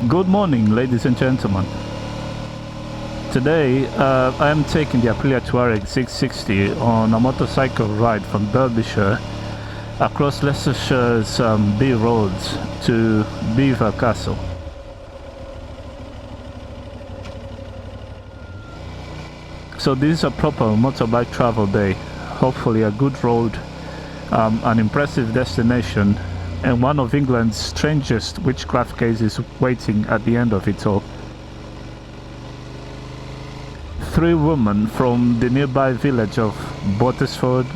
Good morning, ladies and gentlemen. Today I am taking the Aprilia Tuareg 660 on a motorcycle ride from Derbyshire across Leicestershire's B roads to Beaver Castle. So this is a proper motorbike travel day. Hopefully a good road, an impressive destination, and one of England's strangest witchcraft cases waiting at the end of it all. 3 women from the nearby village of Botsford,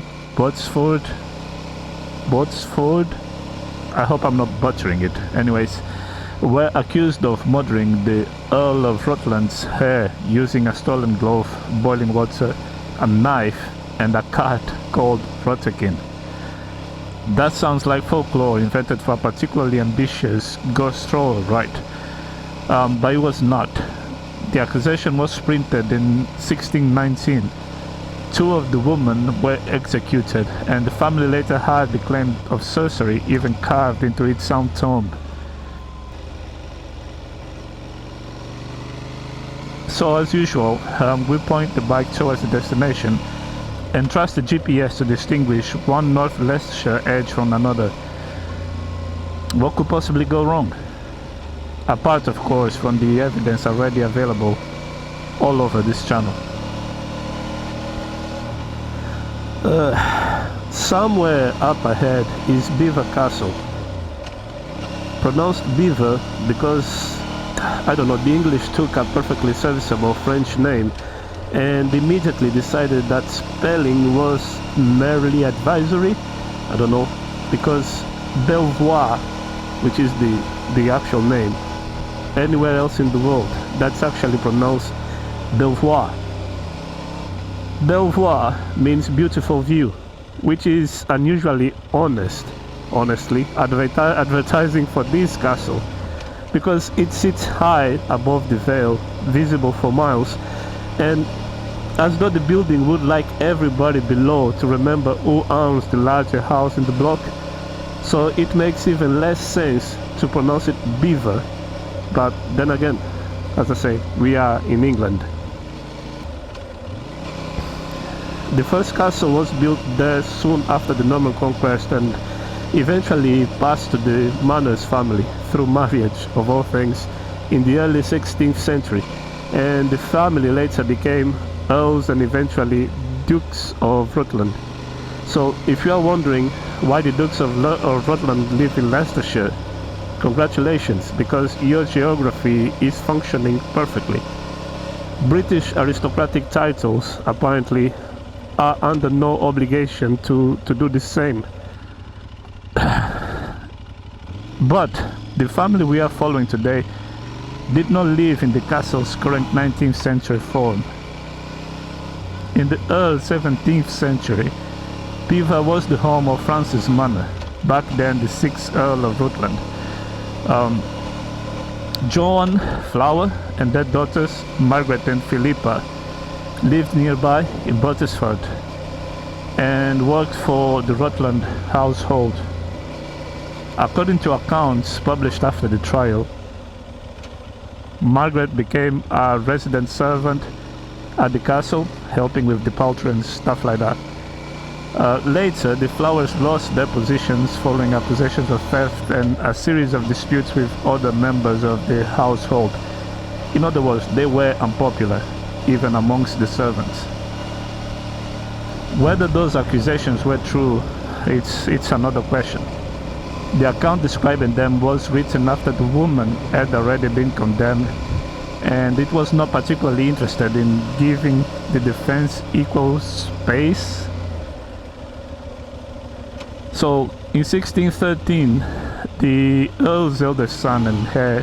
I hope I'm not butchering it. Anyways, were accused of murdering the Earl of Rutland's heir using a stolen glove, boiling water, a knife, and a cat called Rutterkin. That sounds like folklore invented for a particularly ambitious ghost story, right? But it was not. The accusation was printed in 1619. 2 of the women were executed, and the family later had the claim of sorcery even carved into its sound tomb. So as usual, we point the bike towards the destination and trust the GPS to distinguish one North Leicestershire edge from another. What could possibly go wrong? Apart, of course, from the evidence already available all over this channel. Somewhere up ahead is Beaver Castle. Pronounced Beaver because, I don't know, the English took a perfectly serviceable French name and immediately decided that spelling was merely advisory. I don't know, because Belvoir, which is the actual name, anywhere else in the world, that's actually pronounced Belvoir. Belvoir means beautiful view, which is unusually honestly, advertising for this castle, because it sits high above the vale, visible for miles, and as though the building would like everybody below to remember who owns the larger house in the block, so it makes even less sense to pronounce it Beaver. But then again, as I say, we are in England. The first castle was built there soon after the Norman conquest and eventually passed to the Manners family through marriage, of all things, in the early 16th century, and the family later became Earls and eventually Dukes of Rutland. So if you are wondering why the Dukes of Rutland live in Leicestershire, congratulations, because your geography is functioning perfectly. British aristocratic titles apparently are under no obligation to do the same. But the family we are following today did not live in the castle's current 19th century form. In the early 17th century, Beaver was the home of Francis Manor, back then the 6th Earl of Rutland. John, Flower, and their daughters, Margaret and Philippa, lived nearby in Botsford and worked for the Rutland household. According to accounts published after the trial, Margaret became a resident servant at the castle, helping with the poultry and stuff like that. Later, the Flowers lost their positions following accusations of theft and a series of disputes with other members of the household. In other words, they were unpopular, even amongst the servants. Whether those accusations were true, it's another question. The account describing them was written after the woman had already been condemned, and it was not particularly interested in giving the defense equal space. So in 1613, the Earl's eldest son and heir,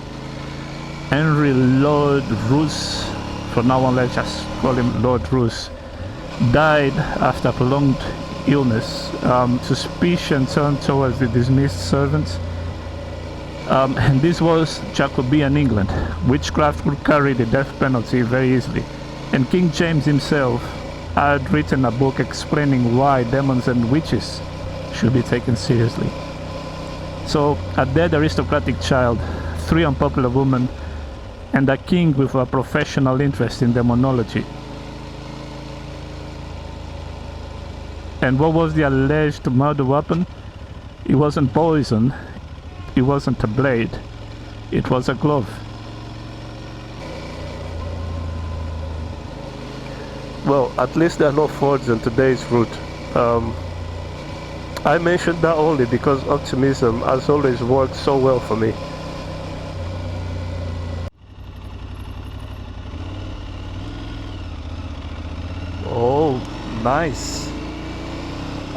Henry Lord Roos, from now on let's just call him Lord Roos, died after prolonged illness. Suspicion turned towards the dismissed servants, and this was Jacobean England. Witchcraft would carry the death penalty very easily, and King James himself had written a book explaining why demons and witches should be taken seriously. So a dead aristocratic child 3 unpopular women, and a king with a professional interest in demonology. And what was the alleged murder weapon? It wasn't poison, it wasn't a blade, it was a glove. Well, at least there are no fords on today's route. I mentioned that only because optimism has always worked so well for me. Oh, nice.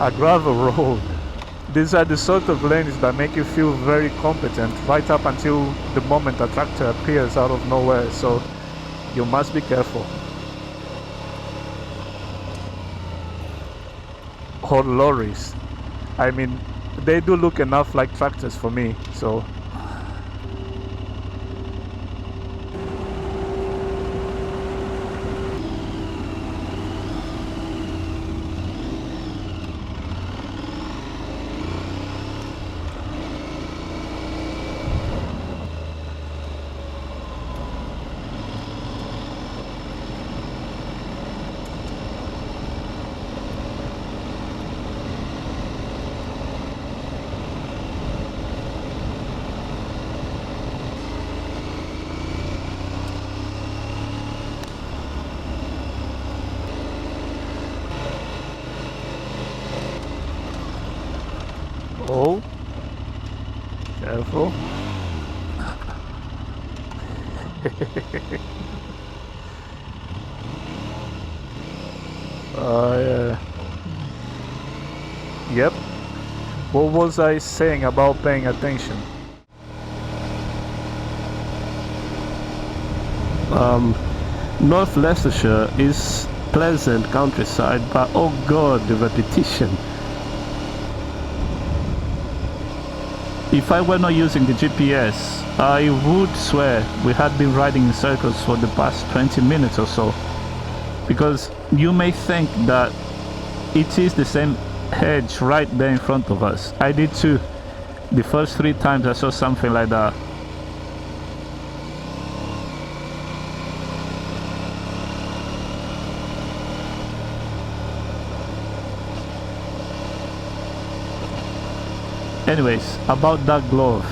A gravel road. These are the sort of lanes that make you feel very competent right up until the moment a tractor appears out of nowhere, so you must be careful. Or lorries. I mean, they do look enough like tractors for me, so... Oh, careful. Yeah. Yep. What was I saying about paying attention? North Leicestershire is pleasant countryside, but oh god, the repetition. If I were not using the GPS, I would swear we had been riding in circles for the past 20 minutes or so. Because you may think that it is the same hedge right there in front of us. I did too. The first 3 times I saw something like that. Anyways, about that glove.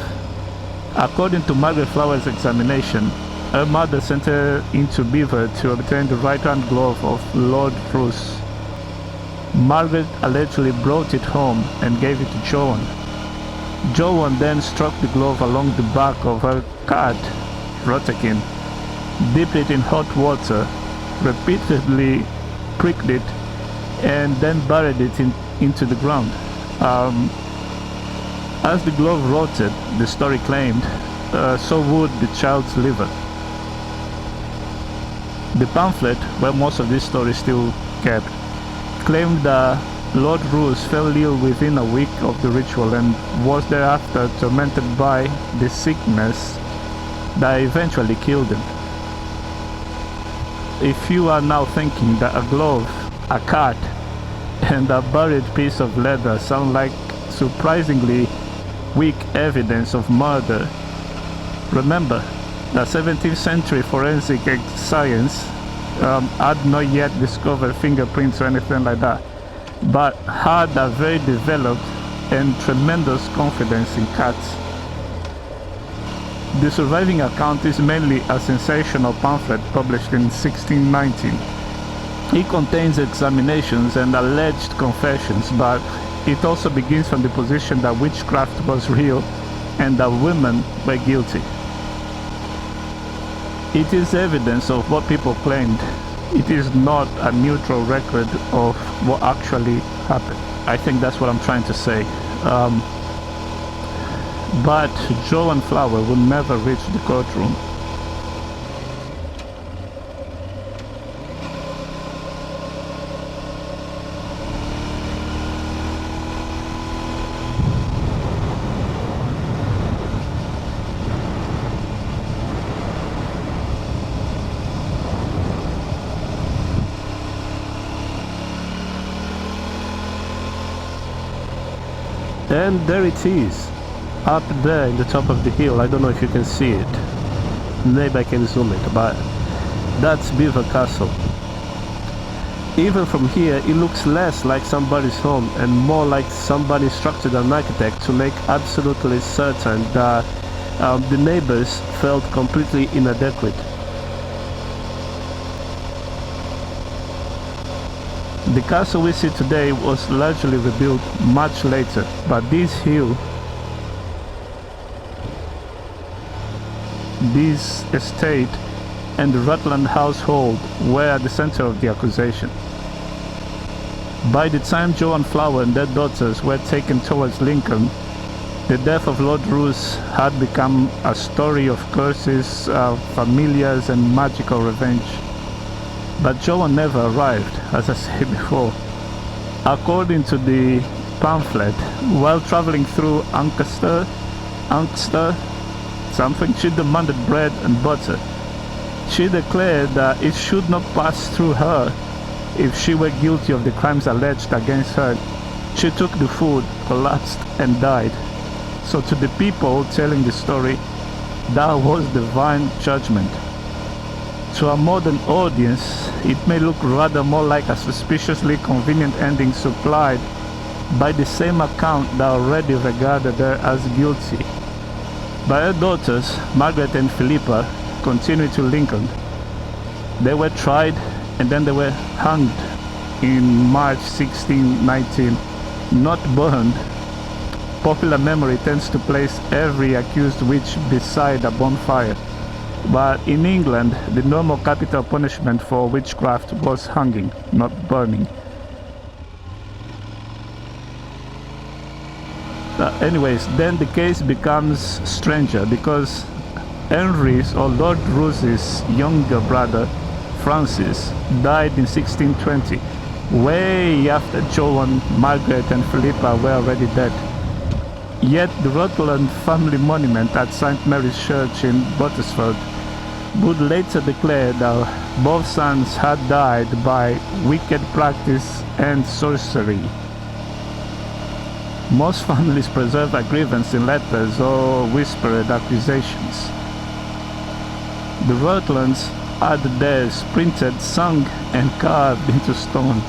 According to Margaret Flower's examination, her mother sent her into Beaver to obtain the right-hand glove of Lord Roos. Margaret allegedly brought it home and gave it to Joan. Joan then struck the glove along the back of her cat, Rutterkin, dipped it in hot water, repeatedly pricked it, and then buried it into the ground. As the glove rotted, the story claimed, so would the child's liver. The pamphlet, where most of this story is still kept, claimed that Lord Roos fell ill within a week of the ritual and was thereafter tormented by the sickness that eventually killed him. If you are now thinking that a glove, a cat, and a buried piece of leather sound like surprisingly weak evidence of murder, remember that 17th century forensic science had not yet discovered fingerprints or anything like that, but had a very developed and tremendous confidence in cats. The surviving account is mainly a sensational pamphlet published in 1619. It contains examinations and alleged confessions, but it also begins from the position that witchcraft was real and that women were guilty. It is evidence of what people claimed. It is not a neutral record of what actually happened. I think that's what I'm trying to say. But Joan Flower will never reach the courtroom. And there it is, up there in the top of the hill. I don't know if you can see it. Maybe I can zoom it, but that's Beaver Castle. Even from here, it looks less like somebody's home and more like somebody instructed an architect to make absolutely certain that the neighbors felt completely inadequate. The castle we see today was largely rebuilt much later, but this hill, this estate and the Rutland household were at the center of the accusation. By the time Joan Flower and their daughters were taken towards Lincoln, the death of Lord Roos had become a story of curses, familiars and magical revenge. But Joan never arrived, as I said before. According to the pamphlet, while traveling through Ancaster, something, she demanded bread and butter. She declared that it should not pass through her if she were guilty of the crimes alleged against her. She took the food, collapsed and died. So to the people telling the story, that was divine judgment. To a modern audience, it may look rather more like a suspiciously convenient ending supplied by the same account that already regarded her as guilty. But her daughters, Margaret and Philippa, continued to Lincoln. They were tried and then they were hanged in March 1619, not burned. Popular memory tends to place every accused witch beside a bonfire, but in England, the normal capital punishment for witchcraft was hanging, not burning. Anyways, then the case becomes stranger because Henry's or Lord Roos's younger brother, Francis, died in 1620, way after Joan, Margaret and Philippa were already dead. Yet the Rutland family monument at St. Mary's Church in Buttersford would later declare that both sons had died by wicked practice and sorcery. Most families preserve a grievance in letters or whispered accusations. The Rutlands had theirs printed, sung and carved into stone.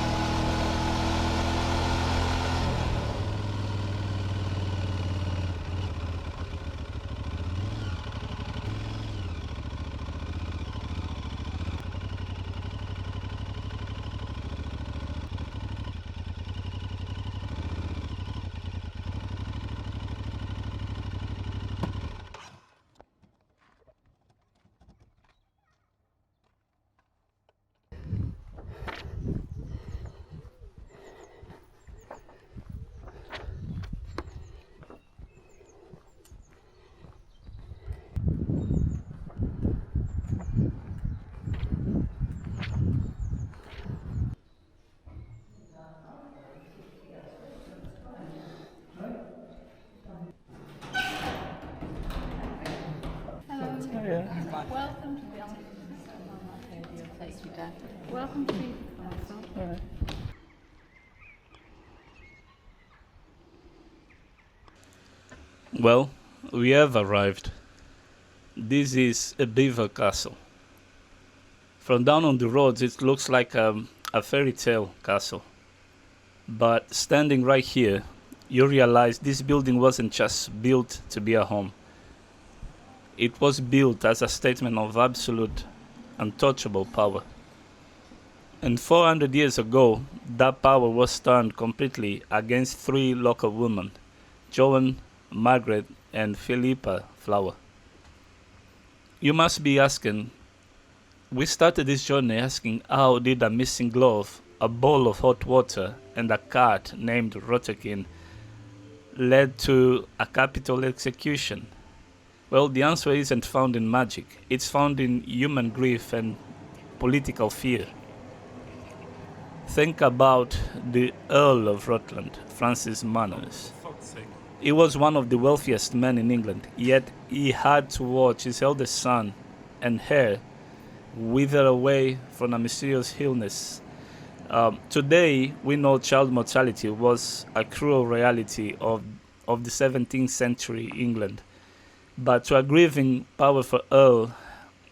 Welcome to Beaver Castle. Well, we have arrived. This is a Beaver Castle. From down on the roads, it looks like a fairy tale castle. But standing right here, you realize this building wasn't just built to be a home. It was built as a statement of absolute, untouchable power. And 400 years ago, that power was turned completely against three local women, Joan, Margaret, and Philippa Flower. You must be asking, we started this journey asking how did a missing glove, a bowl of hot water, and a cat named Rutterkin led to a capital execution? Well, the answer isn't found in magic. It's found in human grief and political fear. Think about the Earl of Rutland, Francis Manners. He was one of the wealthiest men in England, yet he had to watch his eldest son and heir wither away from a mysterious illness. Today, we know child mortality was a cruel reality of of the 17th century England. But to a grieving, powerful earl,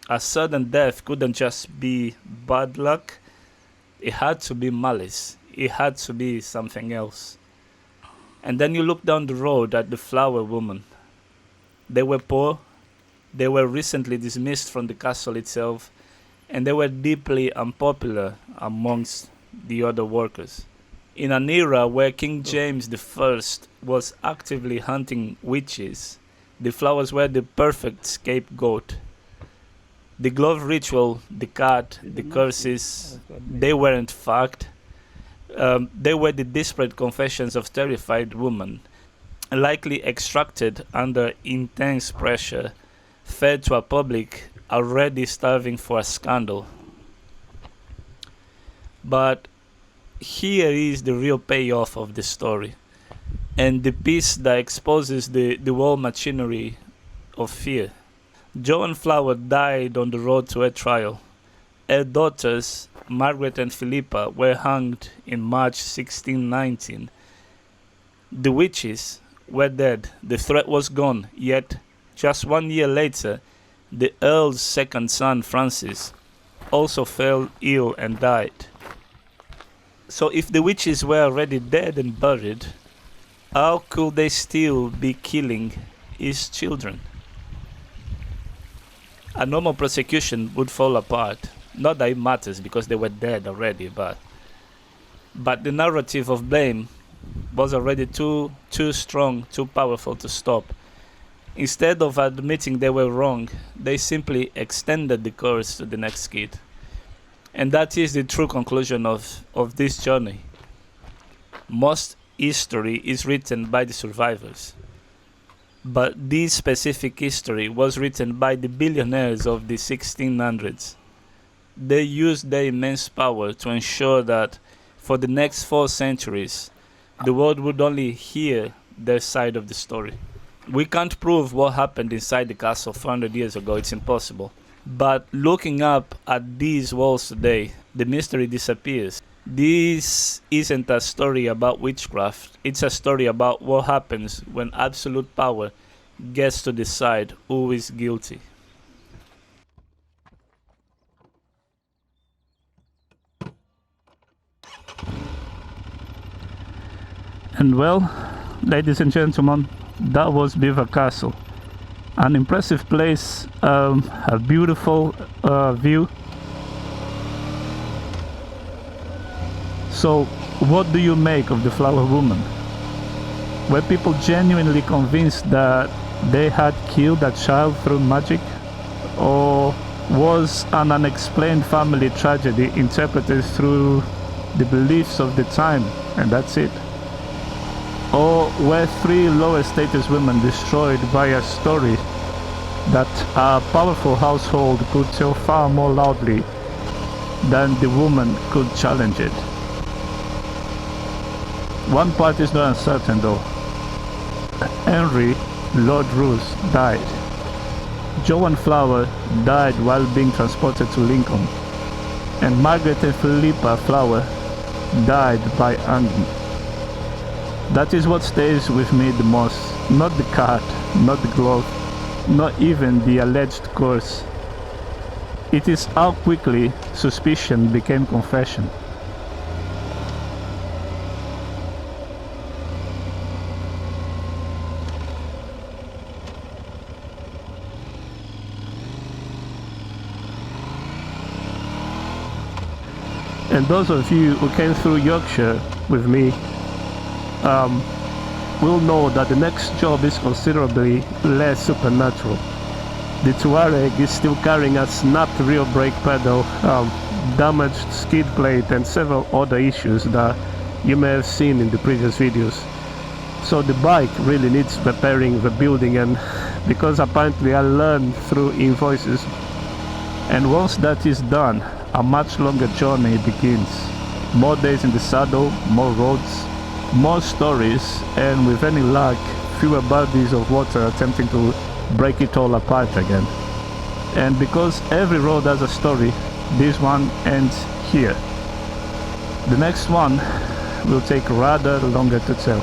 a sudden death couldn't just be bad luck. It had to be malice. It had to be something else. And then you look down the road at the flower woman. They were poor. They were recently dismissed from the castle itself. And they were deeply unpopular amongst the other workers. In an era where King James I was actively hunting witches, the flowers were the perfect scapegoat. The glove ritual, the cat, the curses, they weren't fact. They were the desperate confessions of terrified women, likely extracted under intense pressure, fed to a public already starving for a scandal. But here is the real payoff of the story, and the piece that exposes the whole machinery of fear. Joan Flower died on the road to her trial. Her daughters, Margaret and Philippa, were hanged in March 1619. The witches were dead, the threat was gone, yet just 1 year later, the Earl's second son, Francis, also fell ill and died. So if the witches were already dead and buried, how could they still be killing his children? A normal prosecution would fall apart. Not that it matters because they were dead already, but the narrative of blame was already too strong, too powerful to stop. Instead of admitting they were wrong, they simply extended the curse to the next kid. And that is the true conclusion of this journey. Most history is written by the survivors. But this specific history was written by the billionaires of the 1600s. They used their immense power to ensure that for the next 4 centuries, the world would only hear their side of the story. We can't prove what happened inside the castle 400 years ago, it's impossible. But looking up at these walls today, the mystery disappears. This isn't a story about witchcraft, it's a story about what happens when absolute power gets to decide who is guilty. And well, ladies and gentlemen, that was Beaver Castle. An impressive place, a beautiful view. So, what do you make of the flower woman? Were people genuinely convinced that they had killed a child through magic? Or was an unexplained family tragedy interpreted through the beliefs of the time, and that's it? Or were 3 lower status women destroyed by a story that a powerful household could tell far more loudly than the woman could challenge it? One part is not uncertain though. Henry, Lord Roos, died. Joan Flower died while being transported to Lincoln. And Margaret and Philippa Flower died by hanging. That is what stays with me the most. Not the cat, not the glove, not even the alleged curse. It is how quickly suspicion became confession. And those of you who came through Yorkshire with me will know that the next job is considerably less supernatural. The Tuareg is still carrying a snapped rear brake pedal, damaged skid plate and several other issues that you may have seen in the previous videos. So the bike really needs repairing, rebuilding, and because apparently I learned through invoices. And once that is done, a much longer journey begins. More days in the saddle, more roads, more stories, and with any luck, fewer bodies of water attempting to break it all apart again. And because every road has a story, this one ends here. The next one will take rather longer to tell.